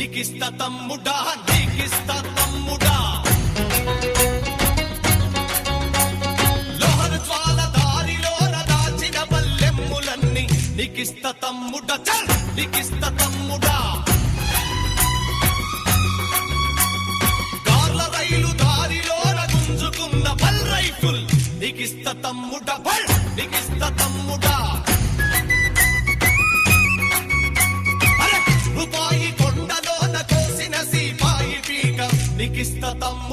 నీకిస్త తమ్ముడా నీకిస్త తమ్ముడా లోహన జ్వాల దారిలోన దాచిన బల్లెమ్ములన్నీ నీకిస్త తమ్ముడా చల్ నీకిస్త తమ్ముడా కార్ల రైలు దారిలోన గుంజుకున్న బల్ రైఫుల్ నీకిస్త తమ్ముడా బల్ నీకిస్త తమ్ముడా రూపాయి కొండలోన కోసిన సీపాయి పీక నీకిస్త తమ్ముడా